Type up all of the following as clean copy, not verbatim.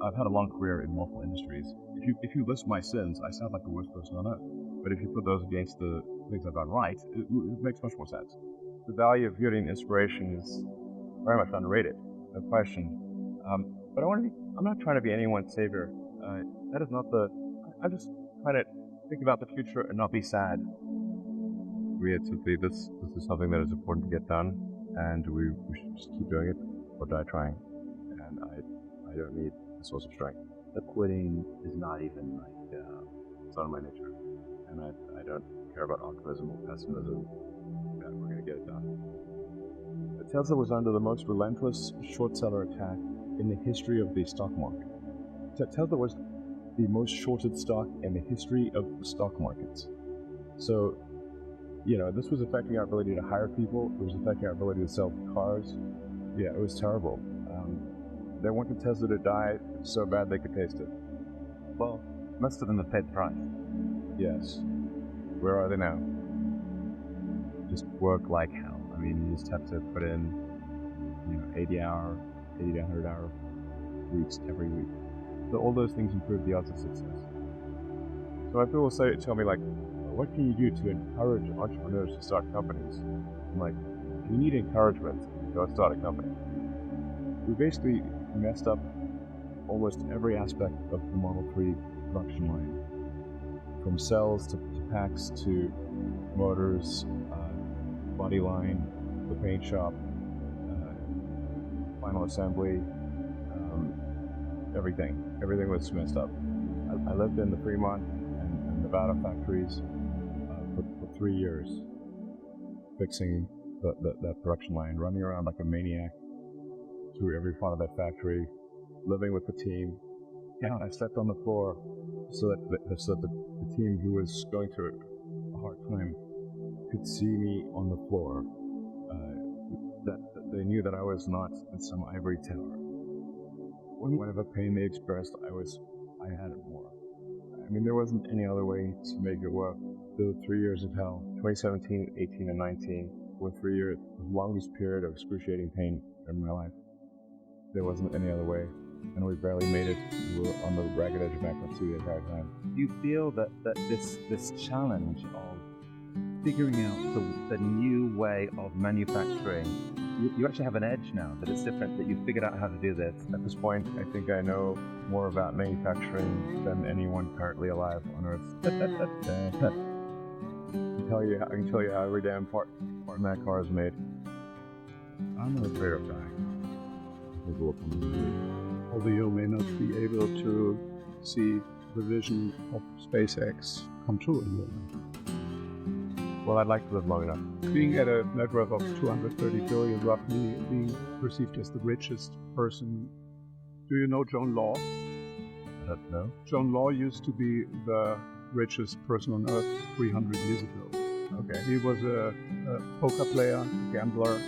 I've had a long career in multiple industries. If you list my sins, I sound like the worst person on earth. But if you put those against the things I've done right, it makes much more sense. The value of getting inspiration is very much underrated, no question. But I'm not trying to be anyone's savior. That is not I'm just trying to think about the future and not be sad. Realistically, this is something that is important to get done, and we should just keep doing it or die trying. And I don't need a source of strength. The quitting is not even it's not in my nature, and I don't care about optimism or pessimism. That we're going to get it done. Tesla was under the most relentless short seller attack in the history of the stock market. Tesla was the most shorted stock in the history of the stock markets. So, this was affecting our ability to hire people. It was affecting our ability to sell cars. Yeah, it was terrible. They wanted Tesla to die so bad they could taste it. Well, must have been the Fed price. Yes. Where are they now? Just work like hell. I mean, you just have to put in, 80 to 100-hour weeks every week. So all those things improve the odds of success. So when people tell me, what can you do to encourage entrepreneurs to start companies? I'm like, if you need encouragement, go start a company. We basically messed up almost every aspect of the Model 3 production line. From cells to packs to motors, body line, the paint shop, final assembly, everything. Everything was messed up. I lived in the Fremont and Nevada factories for 3 years, fixing that production line, running around like a maniac through every part of that factory, living with the team. Yeah, I slept on the floor so that the team who was going through a hard time could see me on the floor. That they knew that I was not in some ivory tower. Whatever pain they expressed, I had it more. I mean, there wasn't any other way to make it work. The 3 years of hell, 2017, 18, and 19, were 3 years, the longest period of excruciating pain in my life. There wasn't any other way, and we barely made it. We were on the ragged edge of bankruptcy the entire time. Do you feel that this challenge of figuring out the new way of manufacturing, you actually have an edge now, that it's different, that you've figured out how to do this? At this point, I think I know more about manufacturing than anyone currently alive on Earth. I can tell you how every damn part in that car is made. I'm not afraid of dying. I think we'll come to me. Although you may not be able to see the vision of SpaceX come true in your life. Well, I'd like to live long enough. Being at a net worth of 230 billion, roughly, being perceived as the richest person. Do you know John Law? I don't know. John Law used to be the richest person on earth 300 years ago. Okay. He was a poker player, a gambler.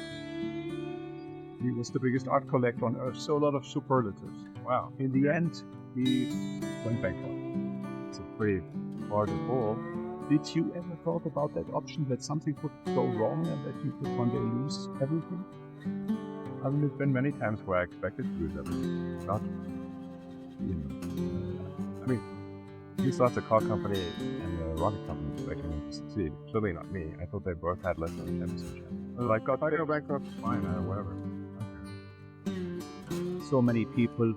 He was the biggest art collector on earth, so a lot of superlatives. Wow. In the end, he went bankrupt. It's a pretty large pull. Did you ever thought about that option, that something could go wrong and that you could one day lose everything? I mean, there's been many times where I expected to lose everything. Not, I mean, you thought the car company and the rocket company expecting them to succeed. Certainly not me. I thought they both had less than 10% chance. Like, if I go bankrupt, fine, whatever. So many people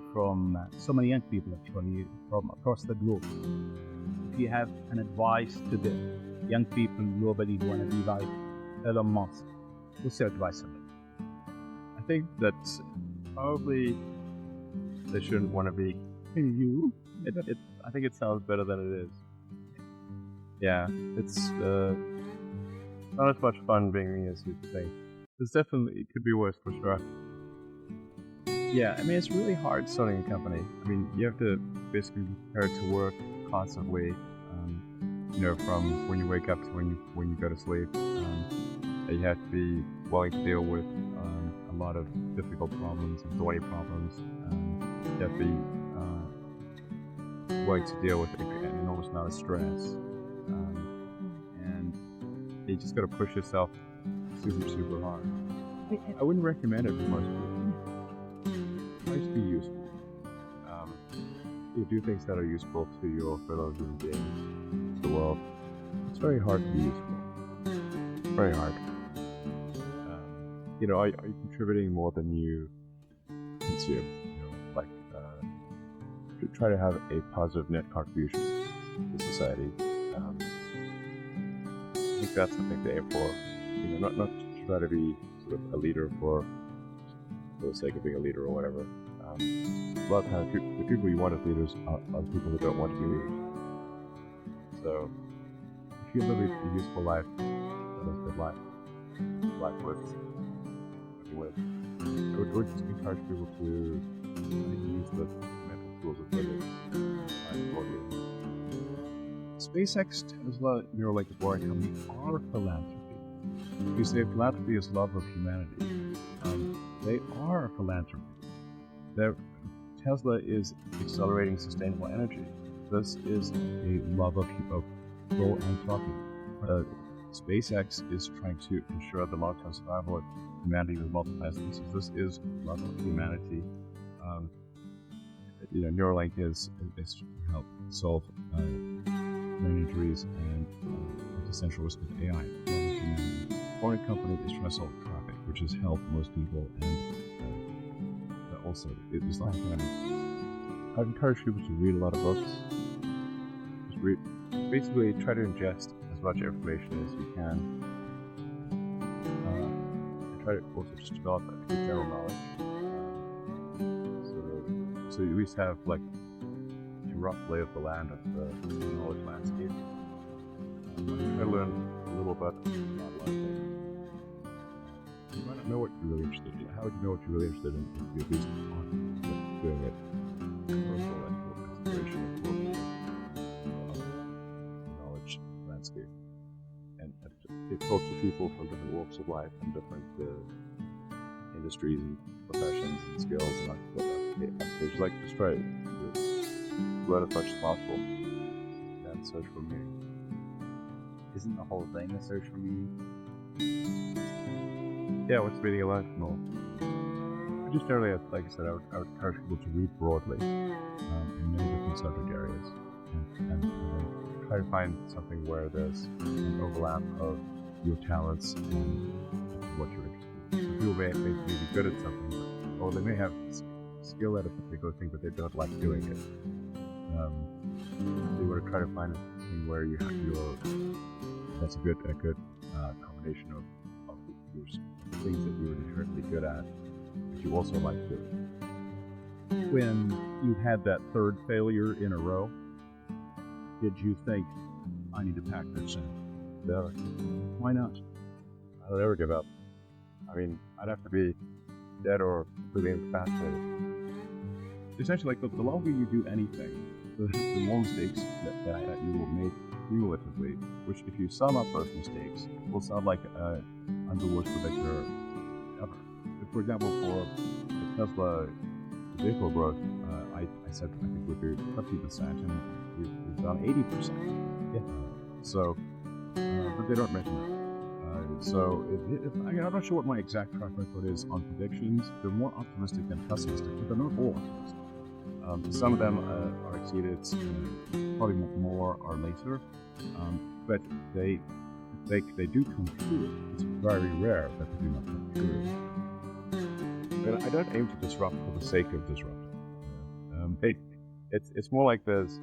so many young people actually from across the globe. If you have an advice to the young people globally who want to be like Elon Musk, what's your advice on it? I think that probably they shouldn't want to be you. I think it sounds better than it is. Yeah, it's not as much fun being me as you think. It could be worse for sure. Yeah, I mean, it's really hard starting a company. I mean, you have to basically be prepared to work constantly, from when you wake up to when you go to sleep. You have to be willing to deal with a lot of difficult problems and thorny problems. You have to be willing to deal with an enormous amount of stress. And you just got to push yourself super, super hard. I wouldn't recommend it for most people. It might be useful. you do things that are useful to your fellow human beings, to the world, it's very hard to be useful. Very hard. Are you contributing more than you consume? To try to have a positive net contribution to society. I think that's something to aim for. Not to try to be sort of a leader for the sake of being a leader or whatever. A lot of times, the people you want as leaders are the people who don't want to be leaders. So, if you live a useful life, that is a good life. Life worth living with. I would just encourage people to use the mental tools of living broadly. SpaceX, Tesla, Neuralink, Boring Company are philanthropy. You say philanthropy is love of humanity. They are philanthropy. Tesla is accelerating sustainable energy. This is a love of philanthropy. SpaceX is trying to ensure the long-term survival of humanity with multiple species. This is love of humanity. Neuralink is to help solve brain injuries and existential risk of AI. Boring Company is trying to solve traffic, which has helped most people, and also it is like I'd encourage people to read a lot of books. Basically, try to ingest as much information as you can. And try to also just develop a good general knowledge. So you at least have like a rough lay of the land of the knowledge landscape. Try to learn a little about a lot of things. You might not know what you're really interested in. How would you know what you're really interested in if you're at least doing it? Commercial exploration of knowledge landscape. And to talk to people from different walks of life and different industries and professions and skills and occupations. Like just try to learn as much as possible and search for meaning. Isn't the whole thing a search for meaning? Yeah, what's the meaning of life and all? Just generally, like I said, I would encourage people to read broadly in many different subject areas and try to find something where there's an overlap of your talents and what you're interested in. So people may be good at something, or they may have skill at a particular thing, but they don't like doing it. You want to try to find something where you have that's a good combination of your things that you're inherently good at, but you also like doing. When you had that third failure in a row, did you think, I need to pack this in? Never. Why not? I don't ever give up. I mean, I'd have to be dead or completely incapacitated. Essentially, like the longer you do anything, the more mistakes that you will make cumulatively, which if you sum up those mistakes, will sound like I'm the worst predictor ever. For example, for the Tesla vehicle growth, I said I think we'd do 50%, and we've done 80%. Yeah. So, but they don't mention that. I'm not sure what my exact track record is on predictions. They're more optimistic than pessimistic, but they're not all optimistic. Some of them are exceeded, probably more or later, but they do come true. It's very rare that they do not come true. And I don't aim to disrupt for the sake of disrupting. It's more like there's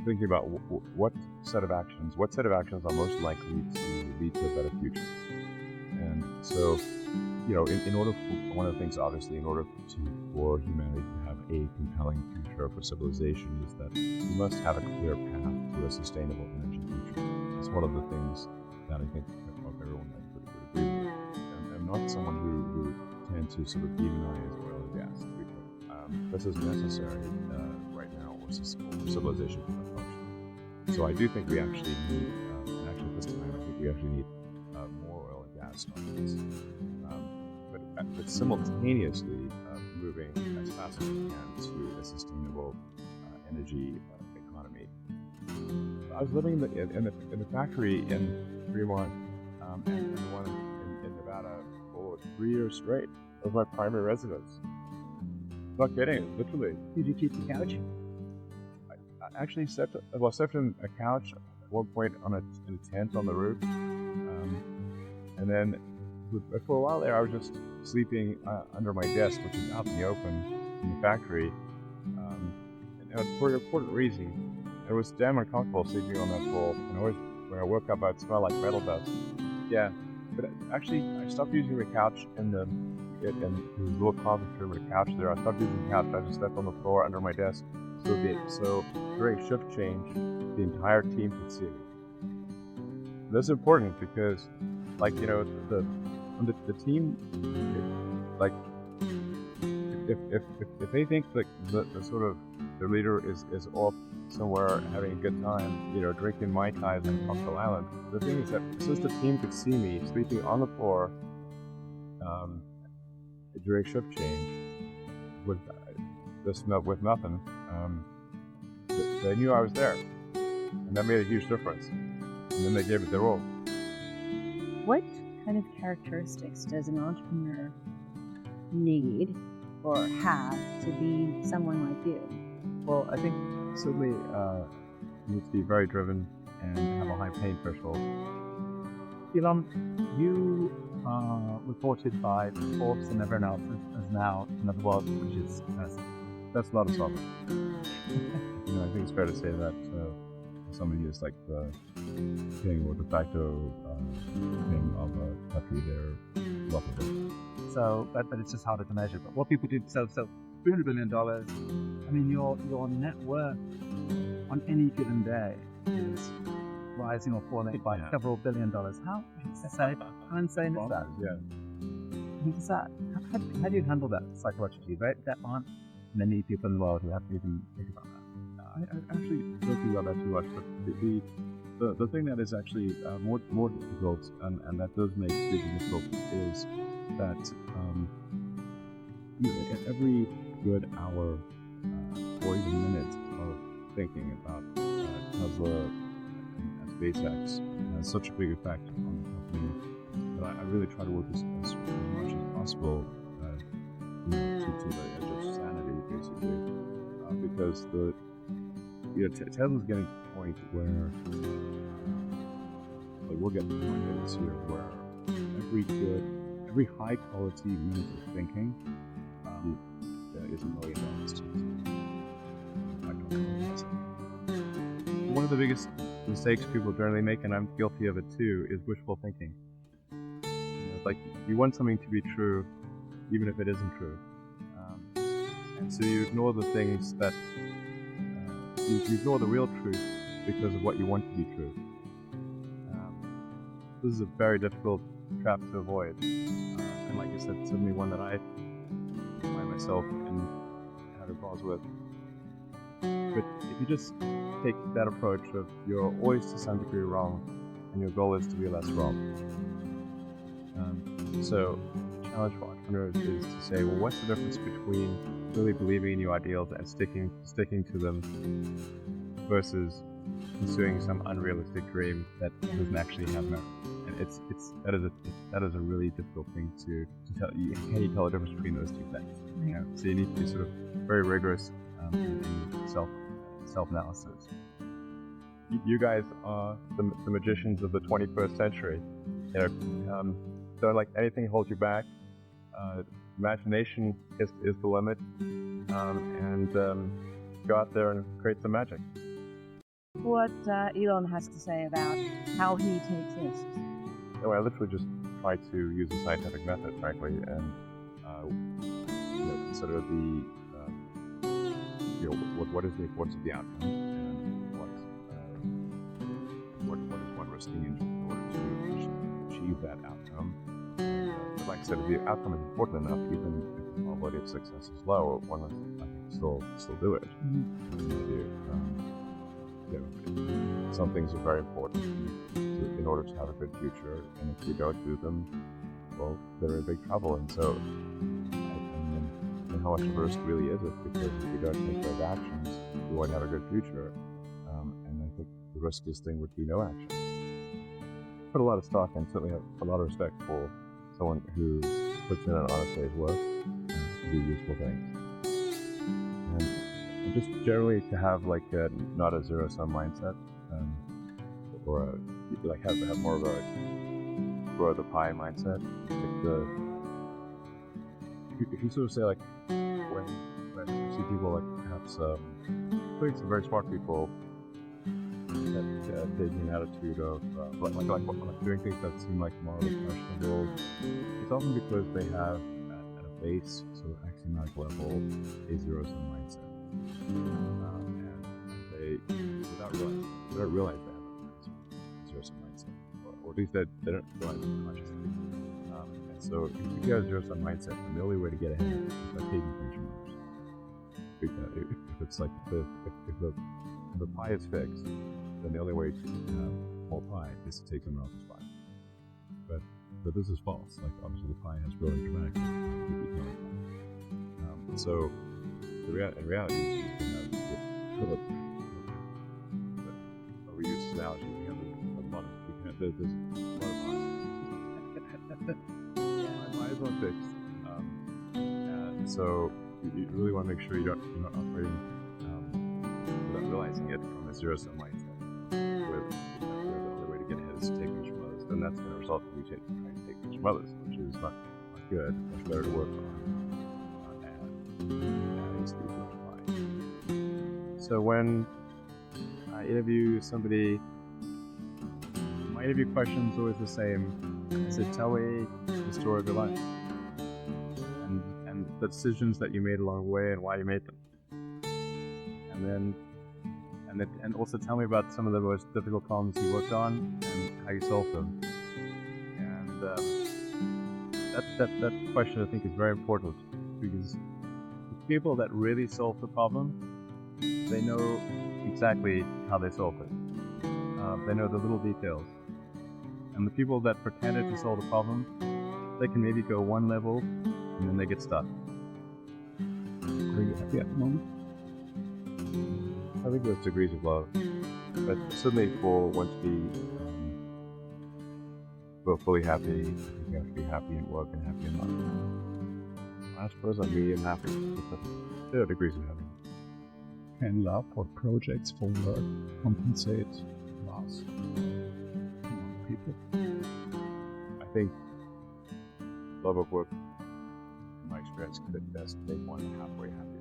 thinking about what set of actions are most likely to lead to a better future. And so, in order for, one of the things, obviously, in order for humanity to have a compelling future for civilization, is that we must have a clear path to a sustainable energy future. It's one of the things that I think everyone would agree with. I'm not someone who tends to sort of demonize oil and gas. This is necessary right now, or civilization to function. So I do think we actually need, and actually this time I think we actually need more oil and gas startups. But simultaneously moving as fast as we can to a sustainable energy economy. I was living in the factory in Fremont and the one in Nevada for 3 years straight. It was my primary residence. Not kidding, literally. Did you keep the couch? I actually slept in a couch at one point in a tent on the roof. And then for a while there, I was just sleeping under my desk, which is out in the open in the factory. And for an important reason. It was damn uncomfortable sleeping on that floor. And always, when I woke up, I'd smell like metal dust. Yeah, but actually, I stopped using the couch in the little conference room with a couch there. I stopped using the couch. I just slept on the floor under my desk. So during shift change, the entire team could see me. That's important because, like, you know, the team, like, if they think that the sort of the leader is off somewhere having a good time, you know, drinking Mai Tais on Cocktail Island, the thing is that since the team could see me sleeping on the floor during shift change with nothing, they knew I was there, and that made a huge difference. And then they gave it their all. What kind of characteristics does an entrepreneur need or have to be someone like you? Well, I think certainly you need to be very driven and have a high pain threshold. Elon, you are reported by Forbes and everyone else as now one of the world's richest person. That's a lot of sovereign. You know, I think it's fair to say that somebody is like the king or de facto king of a country. They're wealthy. So, but it's just harder to measure. But what people do, so $300 billion. I mean, your net worth on any given day is rising or falling by several $1 billion. How insane is that? Yeah. How do you handle that psychologically? Right, there aren't many people in the world who have to even think about that. I actually don't think about that too much, but the thing that is actually more difficult, and that does make speaking difficult, is that every good hour or even minute of thinking about Tesla and SpaceX has such a big effect on the company that I really try to work as much as possible to the edge of sanity, basically, because Tesla's getting to the point where we'll get to the point this year where every high quality minute of thinking is $1 million to One of the biggest mistakes people generally make, and I'm guilty of it too, is wishful thinking. Like, you want something to be true even if it isn't true, and so you ignore the things that you ignore the real truth because of what you want to be true. This is a very difficult trap to avoid, and like I said, certainly one that I find myself in having problems with. But if you just take that approach of you're always to some degree wrong, and your goal is to be less wrong. So the challenge for entrepreneurs is to say, well, what's the difference between really believing in your ideals and sticking to them versus pursuing some unrealistic dream that doesn't actually have merit? And that is a really difficult thing to tell. Can you tell the difference between those two things? You know? So you need to be sort of very rigorous in self-analysis. You guys are the magicians of the 21st century. You know, don't let anything hold you back. Imagination is the limit, and go out there and create some magic. What Elon has to say about how he takes risks. Anyway, I literally just try to use a scientific method, frankly, and consider the what is the importance of the outcome, and what is one risking in order to achieve that outcome. But like I said, if the outcome is important enough, even if the probability of success is low, one must, I think, still do it. Some things are very important in order to have a good future, and if you don't do them, well, they're in big trouble. And so, and how much of a risk really is it? Because if you don't take those actions, you won't have a good future. And I think the riskiest thing would be no action. Put a lot of stock and certainly have a lot of respect for someone who puts in an honest day's work to do useful things. just generally to have like not a zero-sum mindset, or have more of a grow the pie mindset. Like if you sort of say like when you see people like perhaps including some very smart people that taking an attitude of like doing things that seem like morally questionable, it's often because they have at a base sort of axiomatic level a zero-sum mindset, and they they don't realize they have a zero-sum mindset, or at least they don't realize it consciously. And so if you have a zero-sum mindset, then the only way to get ahead is by taking things from others. Because if it's like if the pie is fixed, then the only way to have more pie is to take someone else's pie. But this is false. Like obviously the pie has grown dramatically. So in reality, you have Philip. We use this analogy. We have a lot of there's a lot of pies. My pie is not fixed. And so you really want to make sure you're not operating without realizing it from a zero-sum mindset. Where the only way to get ahead is to take things from others, then that's going to result in you trying to take things from others, which is not good. Much better to work on adding to the pie. So when I interview somebody, my interview question is always the same. I said, tell me the story of your life and the decisions that you made along the way and why you made them. And also tell me about some of the most difficult problems you worked on and how you solved them. And that question I think is very important, because the people that really solve the problem, they know exactly how they solved it. They know the little details. And the people that pretended to solve the problem, they can maybe go one level and then they get stuck. Are you happy at the moment? I think there's degrees of love, but certainly for one to be fully happy, I think you have to be happy in work and happy in life. I suppose I'm medium happy. There are degrees of happiness. Can love for projects for work compensate loss among people? I think love of work, in my experience, could at best make one halfway happy.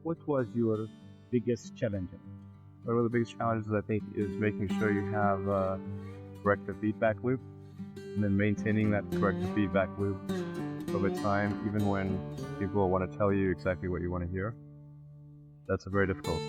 What was your biggest challenge? One of the biggest challenges, I think, is making sure you have a corrective feedback loop, and then maintaining that corrective feedback loop over time, even when people want to tell you exactly what you want to hear. That's very difficult.